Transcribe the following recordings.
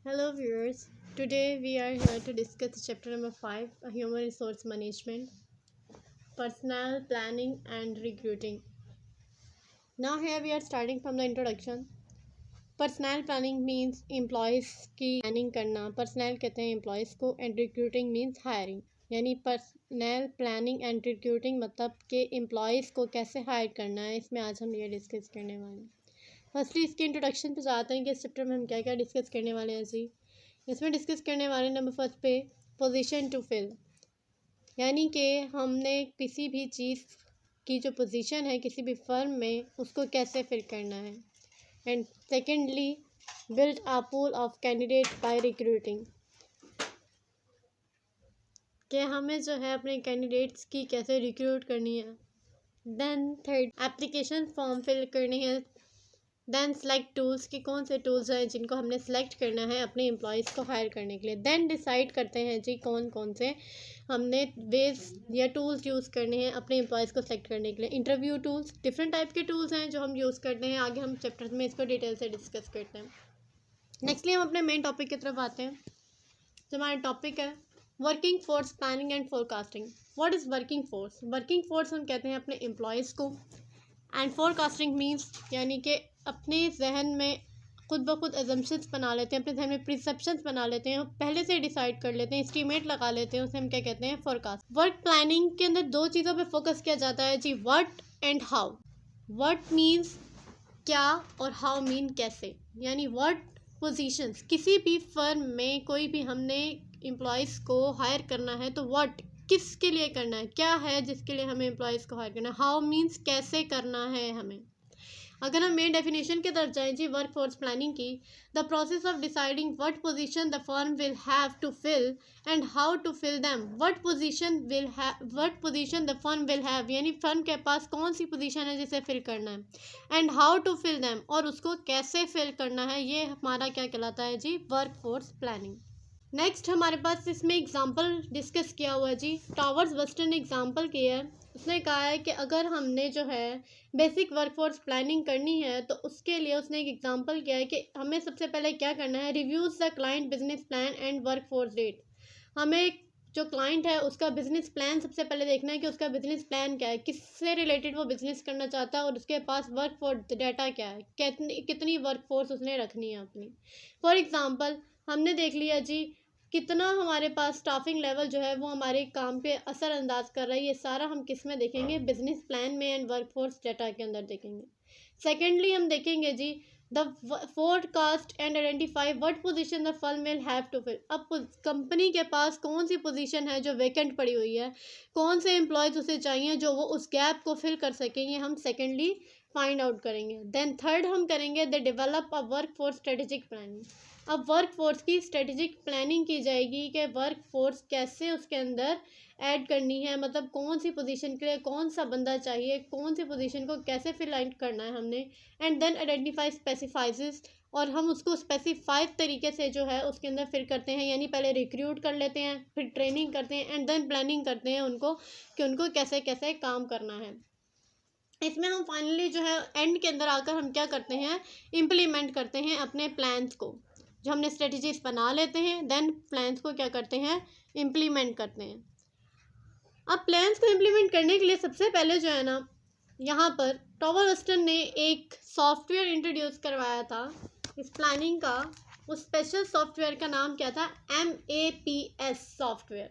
Hello viewers, today we are here to discuss chapter number 5, Human Resource Management, Personnel Planning and Recruiting. Now here we are starting from the introduction. Personnel planning means employees की planning करना, personnel कहते हैं employees को and recruiting means hiring. यानी personnel planning and recruiting मतलब कि employees को कैसे hire करना है, इसमें आज हम ये डिस्कस करने वाले हैं। फर्स्टली इसके इंट्रोडक्शन पे जाते हैं कि इस चैप्टर में हम क्या क्या डिस्कस करने वाले हैं जी। इसमें डिस्कस करने वाले नंबर फर्स्ट पे पोजीशन टू फिल, यानी कि हमने किसी भी चीज़ की जो पोजीशन है किसी भी फर्म में उसको कैसे फिल करना है। And secondly build a pool of candidate by recruiting, कि हमें जो है अपने कैंडिडेट्स की कैसे रिक्रूट करनी है। Then third application form fill करनी है। देन सेलेक्ट टूल्स, कि कौन से टूल्स हैं जिनको हमने सेलेक्ट करना है अपने एम्प्लॉयज़ को हायर करने के लिए। देन डिसाइड करते हैं जी कौन कौन से हमने वेज या टूल्स यूज़ करने हैं अपने एम्प्लॉयज़ को सेलेक्ट करने के लिए। इंटरव्यू टूल्स, डिफरेंट टाइप के टूल्स हैं जो हम यूज़ करते हैं, आगे हम चैप्टर में इसको डिटेल से डिस्कस करते हैं। नेक्स्टली हम अपने मेन टॉपिक की तरफ आते हैं। जो हमारा टॉपिक है working force planning and forecasting. What is working force? Working force हम कहते हैं अपने एम्प्लॉयज़ को, एंड फोरकास्टिंग मीन्स यानी कि अपने जहन में खुद ब खुद एजम्पशंस बना लेते हैं, अपने जहन में प्रिसेप्शंस बना लेते हैं, पहले से डिसाइड कर लेते हैं, एस्टीमेट लगा लेते हैं, उसे हम क्या कहते हैं? फोरकास्ट। वर्क प्लानिंग के अंदर दो चीज़ों पे फोकस किया जाता है जी, what and how. What means क्या और हाउ मीन कैसे, यानी व्हाट पोजीशंस, किसी भी फर्म में कोई भी हमने एम्प्लॉयज़ को हायर करना है तो व्हाट किसके लिए करना है, क्या है जिसके लिए हमें एम्प्लॉयज़ को हायर करना है। हाउ मीन्स कैसे करना है हमें। अगर हम मेन डेफिनेशन की तरफ जाएं जी वर्क फोर्स प्लानिंग की, the process of deciding what position the firm will have to fill and how to fill them. What position the firm will have, यानी फर्म के पास कौन सी पोजीशन है जिसे फिल करना है, and how to fill them, और उसको कैसे फिल करना है, ये हमारा क्या कहलाता है जी? Work force planning. नेक्स्ट हमारे पास इसमें एग्जांपल डिस्कस किया हुआ है जी। टॉवर्स वेस्टर्न ने एग्जांपल किया है। उसने कहा है कि अगर हमने जो है बेसिक वर्कफोर्स प्लानिंग करनी है तो उसके लिए उसने एक एग्जांपल किया है कि हमें सबसे पहले क्या करना है, reviews the client business plan and workforce date. हमें जो क्लाइंट है उसका बिजनेस प्लान सबसे पहले देखना है कि उसका बिजनेस प्लान क्या है, किससे रिलेटेड वो बिजनेस करना चाहता है, और उसके पास वर्कफोर्स डाटा क्या है, कितनी वर्कफोर्स उसने रखनी है अपनी। फॉर एग्ज़ाम्पल हमने देख लिया जी कितना हमारे पास स्टाफिंग लेवल जो है वो हमारे काम पे असरअंदाज कर रहा है, ये सारा हम किस में देखेंगे? बिजनेस प्लान में एंड वर्कफोर्स डाटा के अंदर देखेंगे। सेकेंडली हम देखेंगे जी the forecast and identify what position the firm will have to fill. अब कंपनी के पास कौन सी पोजीशन है जो वैकेंट पड़ी हुई है, कौन से एम्प्लॉयज़ उसे चाहिए जो वो उस गैप को फिल कर सकें, ये हम सेकेंडली फाइंड आउट करेंगे। देन थर्ड हम करेंगे the develop a work for strategic planning. अब वर्क फोर्स की स्ट्रेटेजिक प्लानिंग की जाएगी कि वर्क फोर्स कैसे उसके अंदर ऐड करनी है, मतलब कौन सी पोजीशन के लिए कौन सा बंदा चाहिए, कौन सी पोजीशन को कैसे फिल आउट करना है हमने। एंड देन आइडेंटिफाई स्पेसिफाइजेस, और हम उसको स्पेसिफाइड तरीके से जो है उसके अंदर फिर करते हैं, यानी पहले रिक्रूट कर लेते हैं, फिर ट्रेनिंग करते हैं, एंड देन प्लानिंग करते हैं उनको कि उनको कैसे कैसे काम करना है। इसमें हम फाइनली जो है एंड के अंदर आकर हम क्या करते हैं, इम्प्लीमेंट करते हैं अपने प्लान्स को। जो हमने स्ट्रेटजीज बना लेते हैं, देन प्लान्स को क्या करते हैं, इम्प्लीमेंट करते हैं। अब प्लान्स को इम्प्लीमेंट करने के लिए सबसे पहले जो है ना, यहाँ पर टॉवर वेस्टर्न ने एक सॉफ्टवेयर इंट्रोड्यूस करवाया था इस प्लानिंग का। उस स्पेशल सॉफ्टवेयर का नाम क्या था? MAPS software.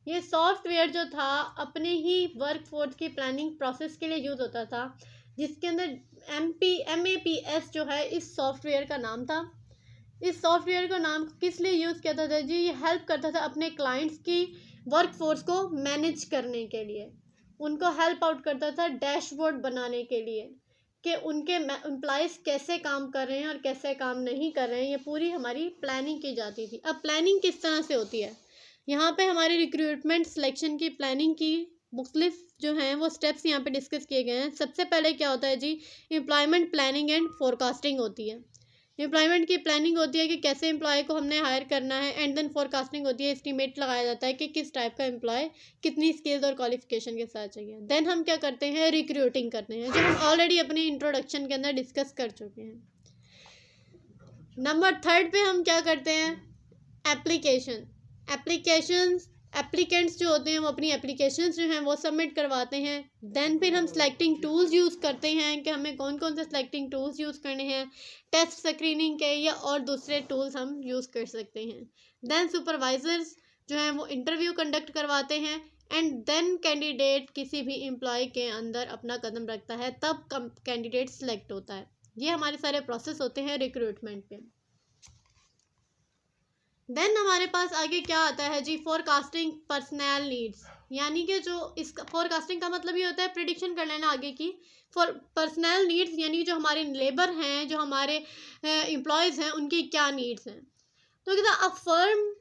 ये सॉफ्टवेयर जो था अपने ही वर्कफोर्स की प्लानिंग प्रोसेस के लिए यूज़ होता था, जिसके अंदर MAPS जो है इस सॉफ्टवेयर का नाम था। इस सॉफ्टवेयर का नाम किस लिए यूज़ किया था जी? ये हेल्प करता था अपने क्लाइंट्स की वर्कफोर्स को मैनेज करने के लिए, उनको हेल्प आउट करता था डैशबोर्ड बनाने के लिए कि उनके एम्प्लॉयज़ कैसे काम कर रहे हैं और कैसे काम नहीं कर रहे हैं। ये पूरी हमारी प्लानिंग की जाती थी। अब प्लानिंग किस तरह से होती है, यहाँ पे हमारी रिक्रूटमेंट सिलेक्शन की प्लानिंग की मुख्तलिफ जो हैं वो स्टेप्स यहाँ पे डिस्कस किए गए हैं। सबसे पहले क्या होता है जी, एम्प्लॉयमेंट प्लानिंग एंड फोरकास्टिंग होती है। एम्प्लॉयमेंट की प्लानिंग होती है कि कैसे एम्प्लॉय को हमने हायर करना है, एंड देन फोरकास्टिंग होती है, एस्टीमेट लगाया जाता है कि किस टाइप का एम्प्लॉय कितनी स्किल्स और क्वालिफिकेशन के साथ चाहिए। देन हम क्या करते हैं, रिक्रूटिंग करते हैं, जो हम ऑलरेडी अपने इंट्रोडक्शन के अंदर डिस्कस कर चुके हैं। नंबर थर्ड पे हम क्या करते हैं, एप्लीकेंट्स जो होते हैं वो अपनी एप्लीकेशंस जो हैं वो सबमिट करवाते हैं। देन फिर हम सिलेक्टिंग टूल्स यूज़ करते हैं कि हमें कौन कौन से सिलेक्टिंग टूल्स यूज़ करने हैं, टेस्ट स्क्रीनिंग के या और दूसरे टूल्स हम यूज़ कर सकते हैं। देन सुपरवाइजर्स जो हैं वो इंटरव्यू कंडक्ट करवाते हैं एंड देन कैंडिडेट किसी भी एम्प्लॉय के अंदर अपना कदम रखता है, तब कैंडिडेट सिलेक्ट होता है। ये हमारे सारे प्रोसेस होते हैं रिक्रूटमेंट पे। देन हमारे पास आगे क्या आता है जी, फोरकास्टिंग पर्सनल नीड्स, यानी कि जो इसका फोरकास्टिंग का मतलब ये होता है प्रिडिक्शन कर लेना आगे की। फॉर पर्सनल नीड्स यानी जो हमारे लेबर हैं, जो हमारे एम्प्लॉयज़ हैं, उनकी क्या नीड्स हैं। तो कहता a firm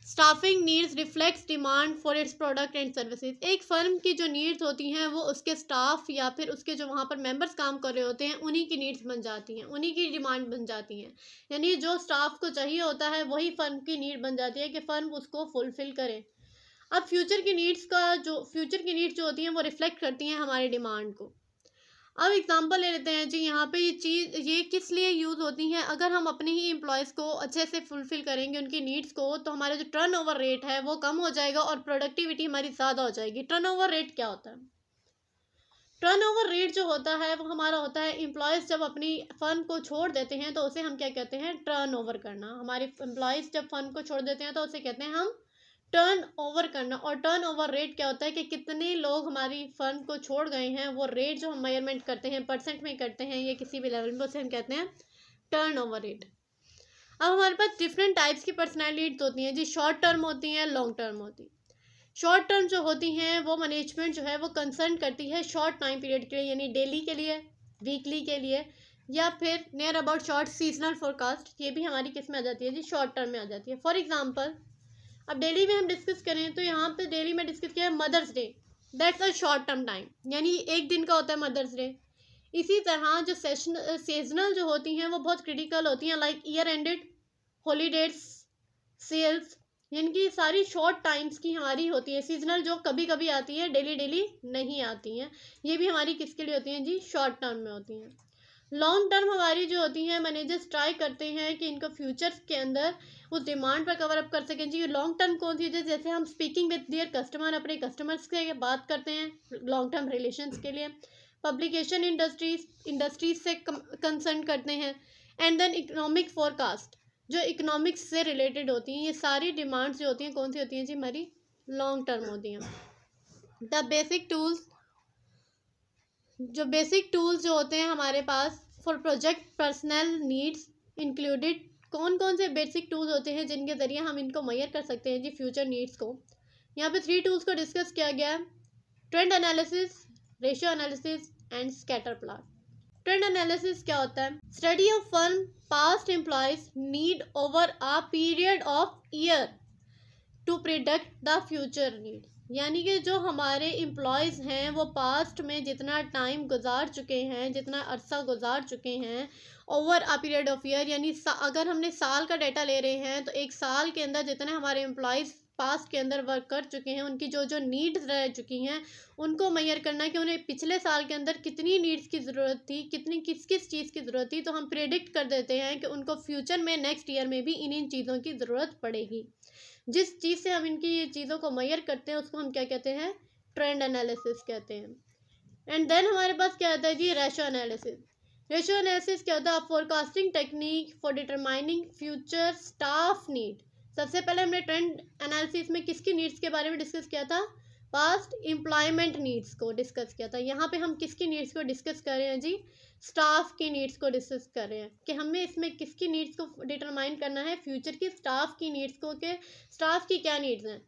staffing needs reflects demand for its product and services. एक फर्म की जो नीड्स होती हैं वो उसके स्टाफ या फिर उसके जो वहाँ पर मेंबर्स काम कर रहे होते हैं उन्हीं की नीड्स बन जाती हैं, उन्हीं की डिमांड बन जाती हैं। यानी जो स्टाफ को चाहिए होता है वही फर्म की नीड बन जाती है कि फ़र्म उसको फुलफ़िल करे। अब फ्यूचर की नीड्स जो होती हैं वो रिफ्लेक्ट करती हैं हमारी डिमांड को। अब एग्जांपल ले लेते हैं जी, यहाँ पे ये किस लिए यूज़ होती हैं। अगर हम अपने ही एम्प्लॉयज़ को अच्छे से फुलफ़िल करेंगे उनकी नीड्स को, तो हमारा जो टर्नओवर रेट है वो कम हो जाएगा और प्रोडक्टिविटी हमारी ज़्यादा हो जाएगी। टर्नओवर रेट क्या होता है? टर्नओवर रेट जो होता है वो हमारा होता है, एम्प्लॉयज़ जब अपनी फर्म को छोड़ देते हैं तो उसे हम क्या कहते हैं, टर्नओवर करना। हमारे एम्प्लॉयज़ जब फर्म को छोड़ देते हैं तो उसे कहते हैं हम टर्न ओवर करना। और टर्न ओवर रेट क्या होता है कि कितने लोग हमारी फर्म को छोड़ गए हैं, वो रेट जो हम मेजरमेंट करते हैं परसेंट में करते हैं या किसी भी लेवल में, उसे हम कहते हैं टर्न ओवर रेट। अब हमारे पास डिफरेंट टाइप्स की पर्सनैलिटीज होती हैं जी, शॉर्ट टर्म होती हैं, लॉन्ग टर्म होती हैं। शॉर्ट टर्म जो होती हैं वो मैनेजमेंट जो है वो कंसर्न करती है शॉर्ट टाइम पीरियड के लिए, यानी डेली के लिए, वीकली के लिए, या फिर near about short seasonal forecast. ये भी हमारी किस में आ जाती है जी, शॉर्ट टर्म में आ जाती है। फॉर एग्जाम्पल अब डेली में हम डिस्कस करें तो यहाँ पे डेली में डिस्कस किया है mothers day, that's a short term time, यानी एक दिन का होता है मदर्स डे। इसी तरह जो सीजनल जो होती हैं वो बहुत क्रिटिकल होती हैं, like year ended, holidays, sales, यानी कि सारी शॉर्ट टाइम्स की हमारी होती है। सीजनल जो कभी कभी आती है, डेली डेली नहीं आती हैं, ये भी हमारी किसके लिए होती हैं जी, शॉर्ट टर्म में होती हैं। लॉन्ग टर्म हमारी जो होती हैं, मैनेजर्स ट्राई करते हैं कि इनको फ्यूचर्स के अंदर उस डिमांड पर कवर अप कर सकें जी। लॉन्ग टर्म कौन सी है, जैसे हम स्पीकिंग विद देयर कस्टमर, अपने कस्टमर्स से बात करते हैं लॉन्ग टर्म रिलेशंस के लिए। पब्लिकेशन इंडस्ट्रीज से कंसर्न करते हैं। एंड देन इकोनॉमिक फोरकास्ट जो इकोनॉमिक्स से रिलेटेड होती हैं। ये सारी डिमांड्स जो होती हैं कौन सी होती हैं जी, हमारी लॉन्ग टर्म होती हैं। द बेसिक टूल्स जो होते हैं हमारे पास for project personnel needs included, कौन कौन से बेसिक टूल्स होते हैं जिनके ज़रिए हम इनको मेजर कर सकते हैं जी फ्यूचर नीड्स को। यहाँ पे 3 टूल्स को डिस्कस किया गया है, trend analysis, ratio analysis and scatter plot. Trend analysis क्या होता है, study of firm past employees need over a period of year to predict the future need, यानी कि जो हमारे एम्प्लॉयज़ हैं वो पास्ट में जितना टाइम गुजार चुके हैं, जितना अरसा गुजार चुके हैं over a period of year, यानी अगर हमने साल का डाटा ले रहे हैं तो एक साल के अंदर जितने हमारे एम्प्लॉयज़ पास्ट के अंदर वर्क कर चुके हैं, उनकी जो जो नीड्स रह चुकी हैं उनको मेजर करना है कि उन्हें पिछले साल के अंदर कितनी नीड्स की ज़रूरत थी, कितनी किस किस चीज़ की ज़रूरत थी, तो हम प्रेडिक्ट कर देते हैं कि उनको फ्यूचर में नेक्स्ट ईयर में भी इन चीज़ों की ज़रूरत पड़ेगी। जिस चीज़ से हम इनकी ये चीज़ों को मेजर करते हैं उसको हम क्या कहते हैं, ट्रेंड एनालिसिस कहते हैं। एंड देन हमारे पास क्या आता है जी, रेशियो एनालिसिस। रेशियो एनालिसिस क्या होता है, forecasting technique for determining future staff need. सबसे पहले हमने ट्रेंड एनालिसिस में किसकी नीड्स के बारे में डिस्कस किया था, पास्ट एम्प्लॉयमेंट नीड्स को डिस्कस किया था। यहाँ पे हम किसकी नीड्स को डिस्कस कर रहे हैं जी, स्टाफ की नीड्स को डिस्कस कर रहे हैं कि हमें इसमें किसकी नीड्स को डिटरमाइन करना है, फ्यूचर की स्टाफ की नीड्स को, कि स्टाफ की क्या नीड्स हैं,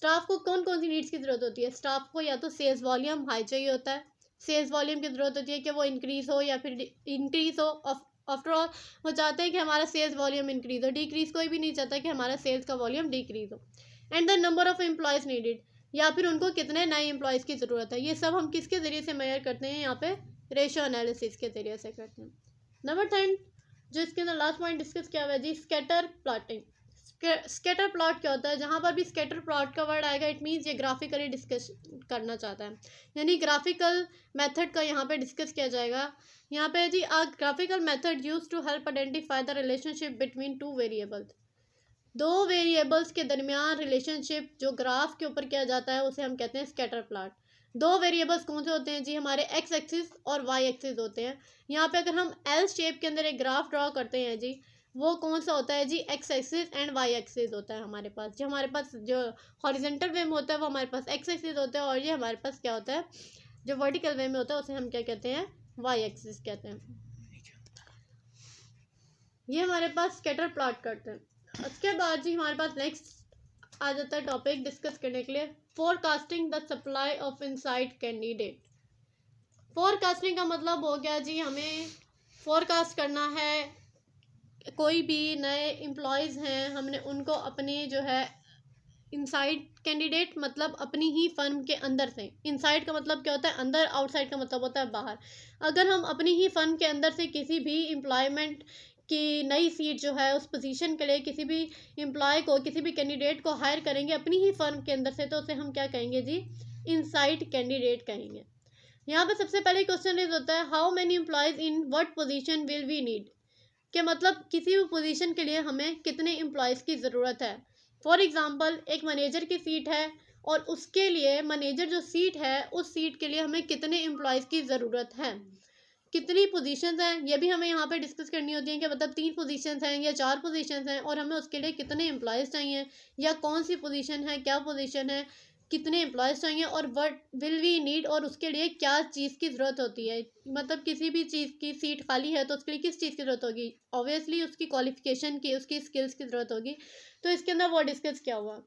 स्टाफ को कौन कौन सी नीड्स की ज़रूरत होती है। स्टाफ को या तो सेल्स वॉल्यूम हाई चाहिए होता है, सेल्स वॉल्यूम की ज़रूरत होती है कि वो इंक्रीज़ हो या फिर इंक्रीज़ हो। आफ्टर ऑल वो चाहते हैं कि हमारा सेल्स वॉल्यूम इंक्रीज़ हो, डिक्रीज़ कोई भी नहीं चाहता कि हमारा सेल्स का वॉल्यूम डिक्रीज़ हो। And the number of employees needed, या फिर उनको कितने नए एम्प्लॉयज़ की ज़रूरत है। ये सब हम किसके ज़रिए से मेजर करते हैं, यहाँ पे रेशियो एनालिसिस के ज़रिए से करते हैं। नंबर 10 जो इसके अंदर लास्ट पॉइंट डिस्कस किया हुआ है जी, स्कैटर प्लॉटिंग। स्कैटर प्लॉट क्या होता है? जहाँ पर भी स्कैटर प्लॉट का वर्ड आएगा इट मीन्स ये ग्राफिकली डिस्कस करना चाहता है, यानी ग्राफिकल मेथड का यहाँ पे डिस्कस किया जाएगा। यहाँ पे जी a graphical method use to help identify the relationship between two variables. दो वेरिएबल्स के दरमियान रिलेशनशिप जो ग्राफ के ऊपर किया जाता है उसे हम कहते हैं स्कैटर प्लॉट। दो वेरिएबल्स कौन से होते हैं जी? हमारे एक्स एक्सिस और वाई एक्सिस होते हैं। यहाँ पे अगर हम एल शेप के अंदर एक ग्राफ ड्रॉ करते हैं जी, वो कौन सा होता है जी? X axis and Y axis होता है हमारे पास। जो हमारे पास जो हॉरिजेंटल वे में होता है वो हमारे पास एक्स एक्सिस होता है, और ये हमारे पास क्या होता है जो वर्टिकल वे में होता है उसे हम क्या कहते हैं? वाई एक्सिस कहते हैं। ये हमारे पास स्कैटर प्लॉट करते हैं। उसके बाद जी हमारे पास नेक्स्ट आ जाता है टॉपिक डिस्कस करने के लिए, forecasting the supply of inside candidate. Forecasting का मतलब हो गया जी हमें फोरकास्ट करना है, कोई भी नए एम्प्लॉयज़ हैं हमने उनको अपने जो है इनसाइड कैंडिडेट मतलब अपनी ही फर्म के अंदर से, इनसाइड का मतलब क्या होता है? अंदर, आउटसाइड का मतलब होता है बाहर। अगर हम अपनी ही फर्म के अंदर से किसी भी एम्प्लॉयमेंट की नई सीट जो है उस पोजीशन के लिए किसी भी एम्प्लॉय को, किसी भी कैंडिडेट को हायर करेंगे अपनी ही फर्म के अंदर से, तो उसे हम क्या कहेंगे जी? इनसाइड कैंडिडेट कहेंगे। यहाँ पे सबसे पहले क्वेश्चन रेज होता है, how many employees in what position will we need? कि मतलब किसी भी पोजीशन के लिए हमें कितने एम्प्लॉयज़ की ज़रूरत है। फॉर एग्ज़ाम्पल एक मैनेजर की सीट है और उसके लिए मैनेजर जो सीट है उस सीट के लिए हमें कितने एम्प्लॉयज़ की ज़रूरत है, कितनी पोजीशंस हैं, ये भी हमें यहाँ पे डिस्कस करनी होती है कि मतलब 3 पोजीशंस हैं या 4 पोजीशंस हैं और हमें उसके लिए कितने एम्प्लॉयज़ चाहिए, या कौन सी पोजीशन है, क्या पोजीशन है, कितने एम्प्लॉयज़ चाहिए और व्हाट विल वी नीड, और उसके लिए क्या चीज़ की ज़रूरत होती है। मतलब किसी भी चीज़ की सीट खाली है तो उसके लिए किस चीज़ की ज़रूरत होगी? ऑब्वियसली उसकी क्वालिफिकेशन की, उसकी स्किल्स की ज़रूरत होगी। तो इसके अंदर वो डिस्कस किया हुआ,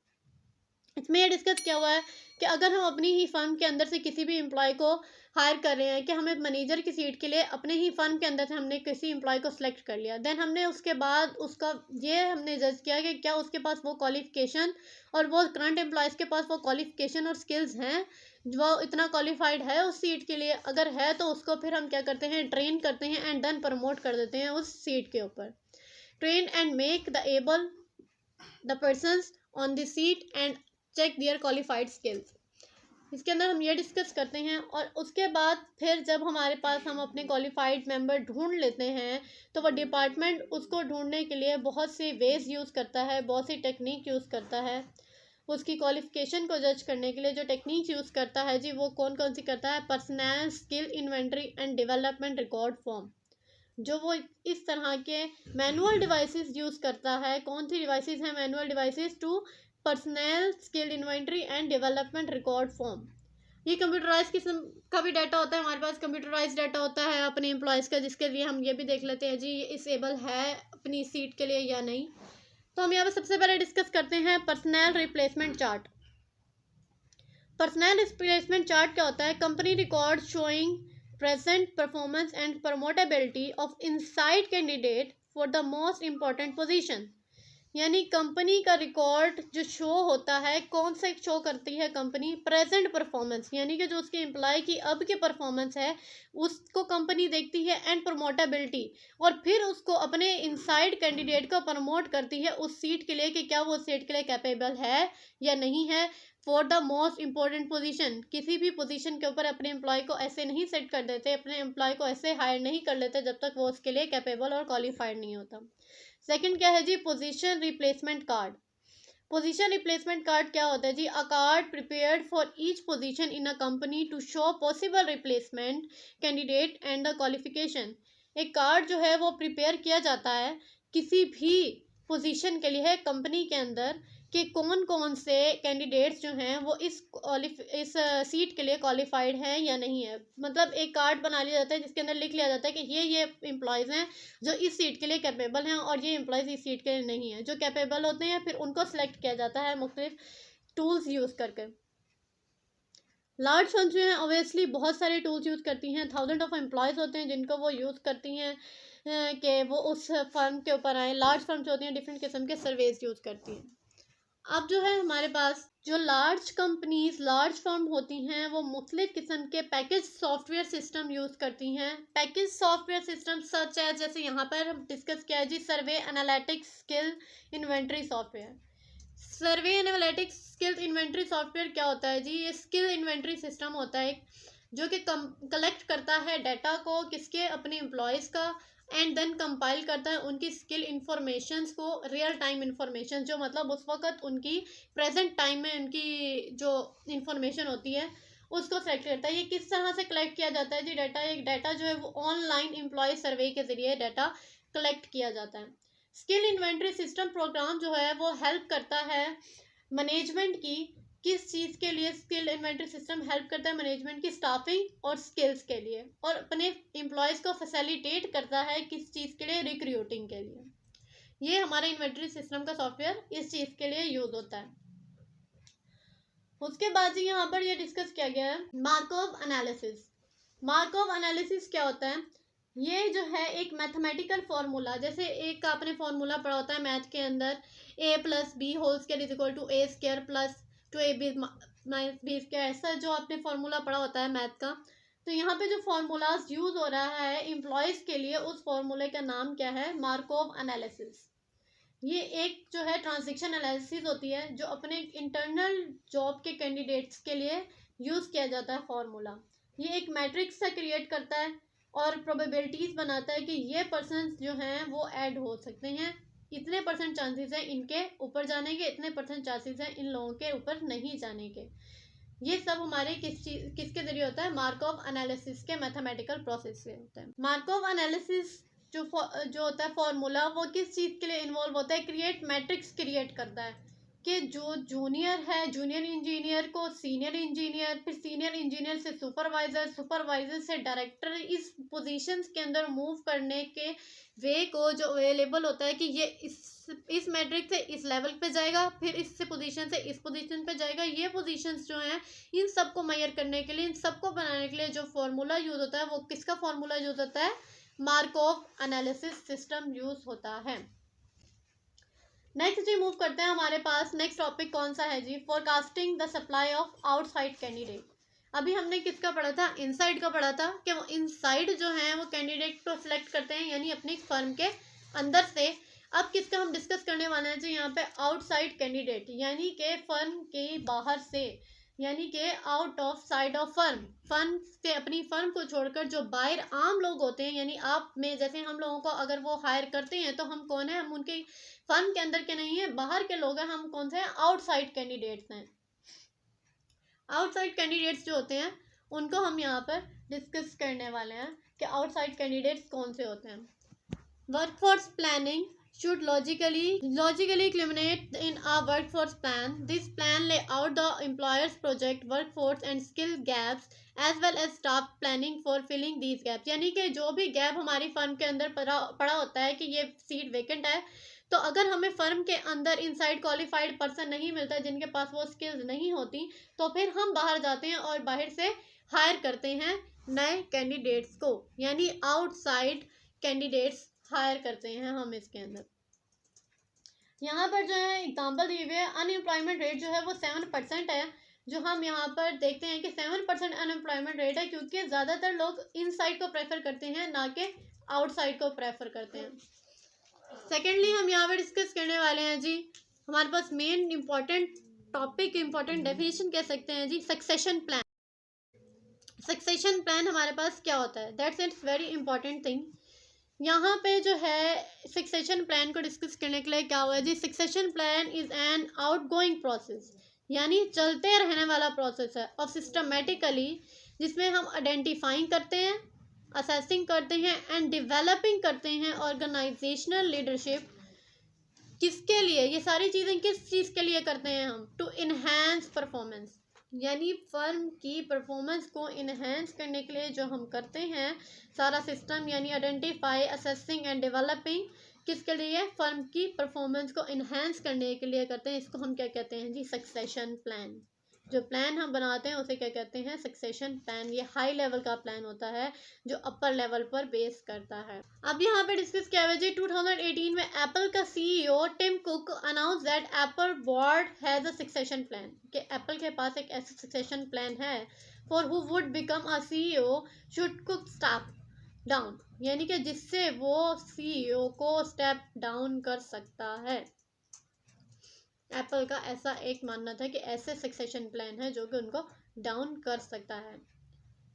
इसमें ये डिस्कस किया हुआ है कि अगर हम अपनी ही फर्म के अंदर से किसी भी एम्प्लॉय को हायर कर रहे हैं, कि हमें मैनेजर की सीट के लिए अपने ही फर्म के अंदर से हमने किसी एम्प्लॉय को सिलेक्ट कर लिया, देन हमने उसके बाद उसका ये हमने जज किया कि क्या उसके पास वो क्वालिफिकेशन और वो करंट एम्प्लॉयज़ के पास वो क्वालिफिकेशन और स्किल्स हैं, वो इतना क्वालिफाइड है उस सीट के लिए। अगर है तो उसको फिर हम क्या करते हैं? ट्रेन करते हैं एंड देन प्रमोट कर देते हैं उस सीट के ऊपर। Train and make the able the persons on the seat and check their qualified skills. इसके अंदर हम ये डिस्कस करते हैं, और उसके बाद फिर जब हमारे पास हम अपने क्वालिफाइड मेंबर ढूंढ लेते हैं तो वह डिपार्टमेंट उसको ढूंढने के लिए बहुत सी वेज यूज़ करता है, बहुत सी टेक्निक यूज़ करता है। उसकी क्वालिफिकेशन को जज करने के लिए जो टेक्निक यूज़ करता है जी वो कौन कौन सी करता है? Personal skill inventory and development record form. जो वो इस तरह के मैनुअल डिवाइसेस यूज़ करता है। कौन सी डिवाइसेस हैं manual devices? To personal skill inventory and development record form. ये कंप्यूटराइज किस्म का भी डाटा होता है, हमारे पास कंप्यूटराइज डाटा होता है अपने एम्प्लॉयज़ का, जिसके लिए हम ये भी देख लेते हैं जी ये इस एबल है अपनी सीट के लिए या नहीं। तो हम यहाँ पे सबसे पहले डिस्कस करते हैं personnel replacement chart. Personnel replacement chart क्या होता है? Company record showing present performance and promotability of inside candidate for the most important position. यानी कंपनी का रिकॉर्ड जो शो होता है, कौन सा शो करती है कंपनी? प्रेजेंट परफॉर्मेंस, यानी कि जो उसके एम्प्लॉय की अब की परफॉर्मेंस है उसको कंपनी देखती है, एंड प्रमोटेबिलिटी, और फिर उसको अपने इनसाइड कैंडिडेट को प्रमोट करती है उस सीट के लिए कि क्या वो सीट के लिए कैपेबल है या नहीं है। For the most important position, किसी भी पोजीशन के ऊपर अपने एम्प्लॉय को ऐसे नहीं सेट कर देते, अपने एम्प्लॉय को ऐसे हायर नहीं कर लेते जब तक वो उसके लिए कैपेबल और क्वालिफाइड नहीं होता। सेकंड क्या है जी? Position replacement card. Position replacement card क्या होता है जी? A card prepared for each position in a company to show possible replacement candidate and the qualification. एक कार्ड जो है वो प्रिपेयर किया जाता है किसी भी पोजीशन के लिए कंपनी के अंदर कि कौन कौन से कैंडिडेट्स जो हैं वो इस सीट के लिए क्वालिफाइड हैं या नहीं है। मतलब एक कार्ड बना लिया जाता है जिसके अंदर लिख लिया जाता है कि ये एम्प्लॉयज़ हैं जो इस सीट के लिए कैपेबल हैं और ये एम्प्लॉयज़ इस सीट के लिए नहीं है। जो कैपेबल होते हैं फिर उनको सेलेक्ट किया जाता है मुख्तलिफ टूल्स यूज़ करके। लार्ज फर्म जो हैं ऑब्वियसली बहुत सारे टूल्स यूज़ करती हैं, थाउजेंड ऑफ एम्प्लॉयज़ होते हैं जिनको वो यूज़ करती हैं कि वो उस फर्म के ऊपर आएँ। लार्ज फर्म जो होती हैं डिफरेंट किस्म के सर्वेज यूज़ करती हैं। अब जो है हमारे पास जो लार्ज कंपनीज लार्ज फर्म होती हैं वो मुख्तलिफ किस्म के पैकेज सॉफ्टवेयर सिस्टम यूज़ करती हैं। पैकेज सॉफ्टवेयर सिस्टम सच है, जैसे यहाँ पर हम डिस्कस किया है जी, सर्वे एनालिटिक्स स्किल इन्वेंट्री सॉफ्टवेयर। सर्वे एनालिटिक्स स्किल इन्वेंट्री सॉफ्टवेयर क्या होता है जी? ये स्किल इन्वेंट्री सिस्टम होता है जो कि कलेक्ट करता है डाटा को किसके, अपने एम्प्लॉयज़ का, एंड देन कंपाइल करता है उनकी स्किल इंफॉर्मेशंस को, रियल टाइम इंफॉर्मेशन, जो मतलब उस वक्त उनकी प्रेजेंट टाइम में उनकी जो इंफॉर्मेशन होती है उसको सेलेक्ट करता है। ये किस तरह से कलेक्ट किया जाता है जी डाटा? एक डाटा जो है वो ऑनलाइन एम्प्लॉय सर्वे के ज़रिए डाटा कलेक्ट किया जाता है। स्किल इन्वेंट्री सिस्टम प्रोग्राम जो है वो हेल्प करता है मैनेजमेंट की, किस चीज़ के लिए स्किल इन्वेंट्री सिस्टम हेल्प करता है मैनेजमेंट की स्टाफिंग और स्किल्स के लिए, और अपने एम्प्लॉयज़ को फैसिलिटेट करता है किस चीज़ के लिए, रिक्रूटिंग के लिए। ये हमारा इन्वेंट्री सिस्टम का सॉफ्टवेयर इस चीज़ के लिए यूज़ होता है। उसके बाद ही यहाँ पर ये डिस्कस किया गया है मार्कोव एनालिसिस। मार्कोव एनालिसिस क्या होता है? ये जो है एक मैथमेटिकल फार्मूला, जैसे एक आपने फार्मूला पढ़ा होता है मैथ के अंदर, a plus B whole square is equal to A square plus 2ab minus B square, ऐसा जो आपने फार्मूला पढ़ा होता है मैथ का। तो यहाँ पे जो फार्मूलाज यूज हो रहा है एम्प्लॉयज़ के लिए, उस फार्मूले का नाम क्या है? Markov analysis. ये एक जो है ट्रांजैक्शन एनालिसिस होती है जो अपने इंटरनल जॉब के कैंडिडेट्स के लिए यूज़ किया जाता है फार्मूला। ये एक मैट्रिक्स सा क्रिएट करता है और प्रोबेबिलिटीज़ बनाता है कि ये पर्सन जो हैं वो ऐड हो सकते हैं, इतने परसेंट चांसेस हैं इनके ऊपर जाने के, इतने परसेंट चांसेस हैं इन लोगों के ऊपर नहीं जाने के। ये सब हमारे किसके जरिए होता है? मार्कोव एनालिसिस के मैथमेटिकल प्रोसेस से होता है। मार्कोव एनालिसिस जो होता है फॉर्मूला, वो किस चीज़ के लिए इन्वॉल्व होता है? क्रिएट मैट्रिक्स क्रिएट करता है कि जो जूनियर है, जूनियर इंजीनियर को सीनियर इंजीनियर, फिर सीनियर इंजीनियर से सुपरवाइजर, सुपरवाइजर से डायरेक्टर, इस पोजीशंस के अंदर मूव करने के वे को जो अवेलेबल होता है कि ये इस मैट्रिक से इस लेवल पे जाएगा, फिर इस पोजीशन से इस पोजीशन पे जाएगा। ये पोजीशंस जो हैं इन सबको मेजर करने के लिए, इन सबको बनाने के लिए जो फार्मूला यूज होता है वो किसका फार्मूला यूज होता है? मार्कोव एनालिसिस सिस्टम यूज होता है। नेक्स्ट जी मूव करते हैं, हमारे पास नेक्स्ट टॉपिक कौन सा है जी? Forecasting the supply of outside candidate. अभी हमने किसका पढ़ा था? इनसाइड का पढ़ा था कि वो इनसाइड जो है वो कैंडिडेट को सिलेक्ट करते हैं, यानी अपनी फर्म के अंदर से। अब किसका हम डिस्कस करने वाले हैं जी यहाँ पे? आउटसाइड कैंडिडेट, यानी कि फर्म के बाहर से, यानी कि out of side of firm से, अपनी फर्म को छोड़कर जो बाहर आम लोग होते हैं, यानी आप में जैसे हम लोगों को अगर वो हायर करते हैं तो हम कौन है? हम उनके फर्म के अंदर के नहीं है, बाहर के लोग हैं, हम कौन से हैं? आउटसाइड कैंडिडेट्स हैं। आउटसाइड कैंडिडेट्स जो होते हैं उनको हम यहाँ पर डिस्कस करने वाले हैं कि आउटसाइड कैंडिडेट्स कौन से होते हैं। Workforce planning should logically culminate in a workforce plan. This plan lay out the employer's project, workforce and skill gaps as well as staff planning for filling these gaps. यानी कि जो भी gap हमारी firm के अंदर पड़ा होता है कि ये सीट वेकेंट है, तो अगर हमें फर्म के अंदर इनसाइड क्वालिफाइड पर्सन नहीं मिलता, जिनके पास वो स्किल्स नहीं होती, तो फिर हम बाहर जाते हैं और बाहर से हायर करते हैं नए कैंडिडेट्स को, यानी आउटसाइड कैंडिडेट्स हायर करते हैं हम इसके अंदर। यहाँ पर जो है एग्जाम्पल दिए हुए हैं, अनएम्प्लॉयमेंट रेट जो है वो 7% है, जो हम यहाँ पर देखते हैं कि 7% अनएम्प्लॉयमेंट रेट है, क्योंकि ज़्यादातर लोग इनसाइड को प्रेफर करते हैं ना कि आउटसाइड को प्रेफर करते हैं। सेकेंडली हम यहाँ पर डिस्कस करने वाले हैं जी, हमारे पास main important topic, important definition कह सकते हैं जी, सक्सेशन प्लान। सक्सेशन प्लान हमारे पास क्या होता है? That's it's very important thing. यहाँ पे जो है सक्सेशन प्लान को डिस्कस करने के लिए क्या हुआ है जी? Succession plan is an outgoing process, यानी चलते रहने वाला प्रोसेस है, और सिस्टमेटिकली, जिसमें हम आइडेंटिफाइंग करते हैं, असेसिंग करते हैं एंड डेवलपिंग करते हैं ऑर्गेनाइजेशनल लीडरशिप। किसके लिए ये सारी चीज़ें, किस चीज़ के लिए करते हैं हम? टू इन्हेंस परफॉर्मेंस, यानी फर्म की परफॉर्मेंस को इन्हेंस करने के लिए जो हम करते हैं सारा सिस्टम, यानी आइडेंटिफाई, असेसिंग एंड डेवलपिंग, किसके लिए? फर्म की परफॉर्मेंस को इन्हेंस करने के लिए करते हैं। इसको हम क्या कहते हैं जी? Succession plan. जो प्लान हम बनाते हैं उसे क्या कहते हैं, सक्सेशन प्लान। ये हाई लेवल का प्लान होता है जो अपर लेवल पर बेस करता है। अब यहाँ पे डिस्कस किया हुआ जी 2018 में एप्पल का CEO Tim Cook announce that Apple board has a succession plan, कि एप्पल के पास एक ऐसा सक्सेशन प्लान है for who would become a CEO should Cook step down, यानी कि जिससे वो सीईओ को स्टेप डाउन कर सकता है। एप्पल का ऐसा एक मानना था कि ऐसे सक्सेशन प्लान है जो कि उनको डाउन कर सकता है।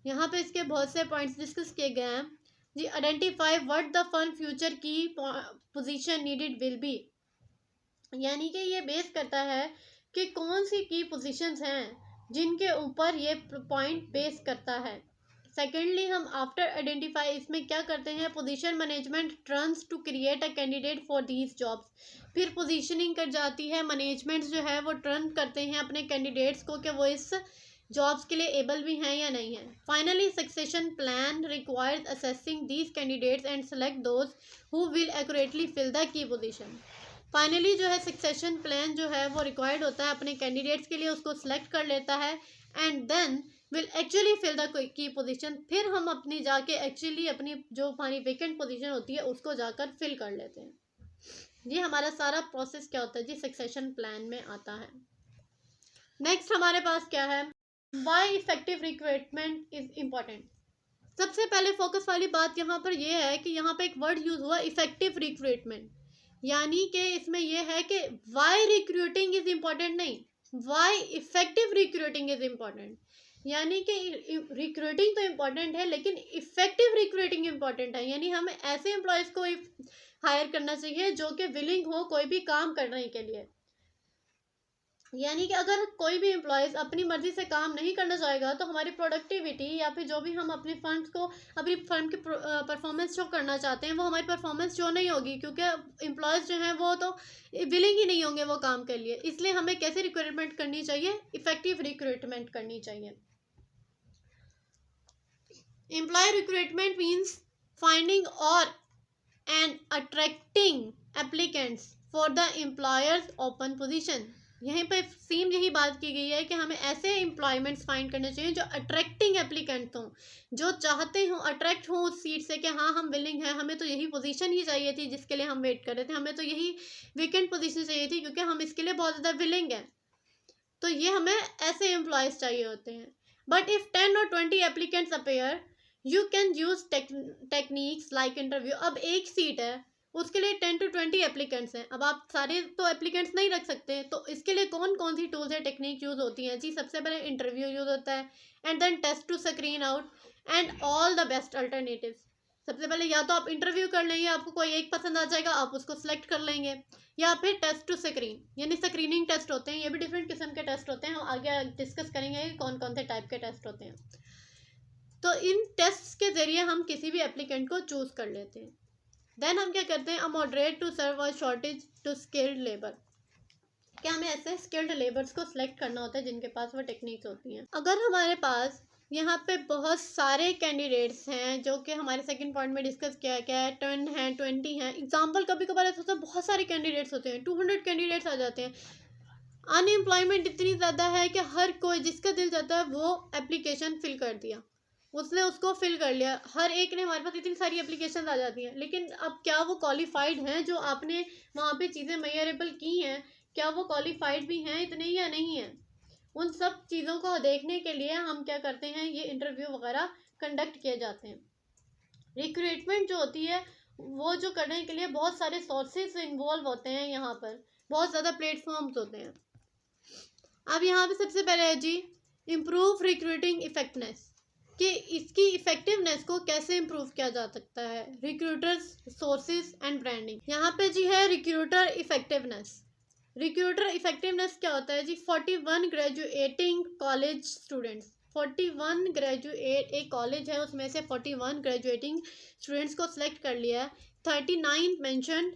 यहाँ पे इसके बहुत से पॉइंट्स डिस्कस किए गए हैं जी। Identify what the fun future की पोजीशन नीडेड विल बी, यानी कि ये बेस करता है कि कौन सी की पोजीशंस हैं जिनके ऊपर ये पॉइंट बेस करता है। सेकेंडली हम आफ्टर आइडेंटिफाई इसमें क्या करते हैं, position management turns to create a candidate for these jobs, फिर पोजीशनिंग कर जाती है, मैनेजमेंट जो है वो टर्न करते हैं अपने कैंडिडेट्स को कि वो इस जॉब्स के लिए एबल भी हैं या नहीं है। Finally succession plan requires assessing these candidates and select those who will accurately fill the key position. Finally जो है सक्सेशन प्लान जो है वो रिक्वायर्ड होता है अपने कैंडिडेट्स के लिए, उसको सिलेक्ट कर लेता है and then will actually fill the key position. फिर हम अपनी जाके एक्चुअली अपनी जो हमारी वेकेंट पोजीशन होती है उसको जाकर फिल कर लेते हैं। ये हमारा सारा प्रोसेस क्या होता है जी, सक्सेशन प्लान में आता है। नेक्स्ट हमारे पास क्या है, why effective recruitment is important. सबसे पहले फोकस वाली बात यहाँ पर यह है कि यहाँ पे एक वर्ड यूज हुआ इफेक्टिव रिक्रूटमेंट, यानी कि इसमें यह है कि व्हाई रिक्रूटिंग इज इम्पोर्टेंट नहीं, why effective recruiting is important, यानी कि रिक्रूटिंग तो इम्पोर्टेंट है लेकिन इफेक्टिव रिक्रूटिंग इम्पोर्टेंट है, यानी हमें ऐसे एम्प्लॉयज़ को हायर करना चाहिए जो कि विलिंग हो कोई भी काम करने के लिए। यानी कि अगर कोई भी एम्प्लॉयज़ अपनी मर्जी से काम नहीं करना चाहेगा तो हमारी प्रोडक्टिविटी या फिर जो भी हम अपनी फर्म्स को अपनी फर्म की परफॉर्मेंस शो करना चाहते हैं वो हमारी परफॉर्मेंस शो नहीं होगी, क्योंकि एम्प्लॉयज़ जो हैं वो तो विलिंग ही नहीं होंगे वो काम के लिए। इसलिए हमें कैसे रिक्रूटमेंट करनी चाहिए, इफेक्टिव रिक्रूटमेंट करनी चाहिए। एम्प्लॉय रिक्रूटमेंट मीन्स फाइंडिंग और and attracting applicants for the employers open position. यहीं पे सेम यही बात की गई है कि हमें ऐसे एम्प्लॉयमेंट्स फाइंड करने चाहिए जो अट्रैक्टिंग एप्लीकेंट हों, जो चाहते हों, अट्रैक्ट हों उस सीट से कि हाँ हम विलिंग हैं, हमें तो यही पोजीशन ही चाहिए थी जिसके लिए हम वेट कर रहे थे, हमें तो यही वेकेंट पोजीशन चाहिए थी क्योंकि हम इसके लिए बहुत ज़्यादा विलिंग हैं। तो ये हमें ऐसे एम्प्लॉयज़ चाहिए होते हैं। But if 10 or 20 applicants appear you can use techniques like interview. अब एक सीट है उसके लिए 10 to 20 एप्लीकेंट्स हैं, अब आप सारे तो एप्लीकेंट्स नहीं रख सकते, तो इसके लिए कौन कौन सी टूल्स है टेक्निक यूज़ होती हैं जी। सबसे पहले इंटरव्यू यूज़ होता है and then test to screen out and all the best alternatives. सबसे पहले या तो आप इंटरव्यू कर लेंगे, आपको कोई एक पसंद आ जाएगा आप उसको सिलेक्ट कर लेंगे, या फिर टेस्ट टू स्क्रीन यानी स्क्रीनिंग टेस्ट होते हैं। ये भी डिफरेंट किस्म के टेस्ट होते हैं, हम आगे डिस्कस करेंगे कौन कौन से टाइप के टेस्ट होते हैं। तो इन टेस्ट्स के ज़रिए हम किसी भी एप्लीकेंट को चूज़ कर लेते हैं। देन हम क्या करते हैं, a moderate to serve a shortage to skilled labour. क्या हमें ऐसे स्किल्ड लेबर्स को सिलेक्ट करना होता है जिनके पास वो टेक्निक्स होती हैं। अगर हमारे पास यहाँ पे बहुत सारे कैंडिडेट्स हैं जो कि हमारे सेकंड पॉइंट में डिस्कस किया गया है, 10 हैं 20 हैं, एग्जाम्पल कभी कभार ऐसा होता है बहुत सारे कैंडिडेट्स होते हैं, 200 कैंडिडेट्स आ जाते हैं। अनएम्प्लॉयमेंट इतनी ज़्यादा है कि हर कोई जिसका दिल चाहता है वो एप्लीकेशन फिल कर दिया, उसने उसको फिल कर लिया, हर एक ने, हमारे पास इतनी सारी एप्लीकेशन आ जाती हैं, लेकिन अब क्या वो क्वालिफाइड हैं जो आपने वहाँ पे चीज़ें मेजरेबल की हैं, क्या वो क्वालिफाइड भी हैं इतने या नहीं हैं। उन सब चीज़ों को देखने के लिए हम क्या करते हैं, ये इंटरव्यू वगैरह कंडक्ट किए जाते हैं। रिक्रूटमेंट जो होती है वो जो करने के लिए बहुत सारे सोर्सेज इन्वॉल्व होते हैं, यहाँ पर बहुत ज़्यादा प्लेटफॉर्म्स होते हैं। अब यहाँ पे सबसे पहले है जी इम्प्रूव रिक्रूटिंग इफेक्टिवनेस, कि इसकी इफेक्टिवनेस को कैसे इम्प्रूव किया जा सकता है। रिक्रूटर्स सोर्सेज एंड ब्रांडिंग, यहाँ पे जी है रिक्रूटर इफेक्टिवनेस। रिक्रूटर इफेक्टिवनेस क्या होता है जी, 41 ग्रेजुएटिंग कॉलेज स्टूडेंट्स, 41 ग्रेजुएट, एक कॉलेज है उसमें से 41 ग्रेजुएटिंग स्टूडेंट्स को सिलेक्ट कर लिया है, 39 मेंशन,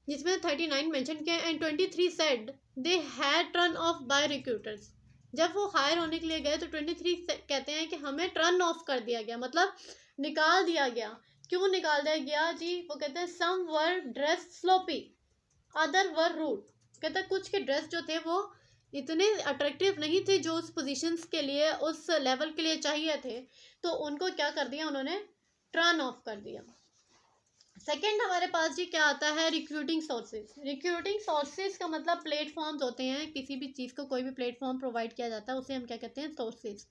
जिसमें 39 मेंशन किया and 23 said they had turn off by recruiters. जब वो हायर होने के लिए गए तो 23 कहते हैं कि हमें टर्न ऑफ कर दिया गया, मतलब निकाल दिया गया। क्यों निकाल दिया गया जी, वो कहते हैं सम वर ड्रेस स्लोपी अदर वर रूड, कहते हैं कुछ के ड्रेस जो थे वो इतने अट्रैक्टिव नहीं थे जो उस पोजीशंस के लिए, उस लेवल के लिए चाहिए थे, तो उनको क्या कर दिया उन्होंने, टर्न ऑफ कर दिया। सेकंड हमारे पास जी क्या आता है, रिक्रूटिंग सोर्सेज। रिक्रूटिंग सोर्सेज का मतलब प्लेटफॉर्म्स होते हैं, किसी भी चीज़ को कोई भी प्लेटफॉर्म प्रोवाइड किया जाता है उसे हम क्या कहते हैं, sources.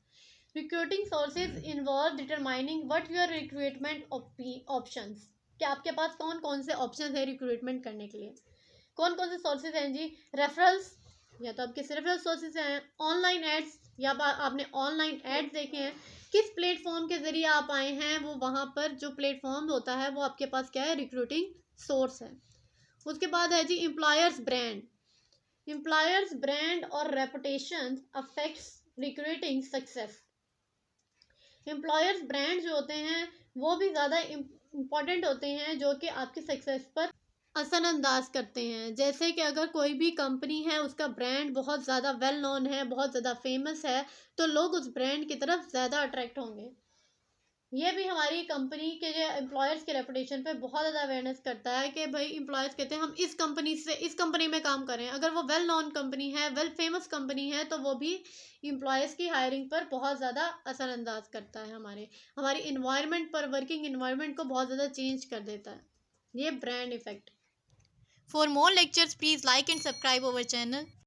Recruiting sources involve determining what your recruitment options, कि आपके पास कौन कौन से ऑप्शन है रिक्रूटमेंट करने के लिए। कौन कौन से सोर्सेज हैं जी, रेफरल्स, या तो आपके रेफरल सोर्सेज हैं, ऑनलाइन एड्स, या आपने ऑनलाइन एड्स देखे हैं, किस प्लेटफॉर्म के जरिए आप आए हैं, वो वहाँ पर जो प्लेटफॉर्म होता है वो आपके पास क्या है, रिक्रूटिंग सोर्स है। उसके बाद है जी एम्प्लॉयर्स ब्रांड। एम्प्लॉयर्स ब्रांड और reputation affects recruiting success. Employers brand जो होते हैं वो भी ज़्यादा इम्पॉर्टेंट होते हैं, जो कि आपकी सक्सेस पर असरअंदाज करते हैं। जैसे कि अगर कोई भी कंपनी है, उसका ब्रांड बहुत ज़्यादा वेल नोन है, बहुत ज़्यादा फेमस है, तो लोग उस ब्रांड की तरफ ज़्यादा अट्रैक्ट होंगे। ये भी हमारी कंपनी के जो एम्प्लॉयर्स के रेपुटेशन पे बहुत ज़्यादा अवेयरनेस करता है कि भाई एम्प्लॉयर्स कहते हैं हम इस कंपनी से इस कंपनी में काम करें। अगर वो वेल नोन कंपनी है, वेल फेमस कंपनी है, तो वो भी एम्प्लॉयर्स की हायरिंग पर बहुत ज़्यादा असरअंदाज करता है, हमारी इन्वायरमेंट पर, वर्किंग इन्वायरमेंट को बहुत ज़्यादा चेंज कर देता है, ये brand effect. For more lectures, please like and subscribe our channel.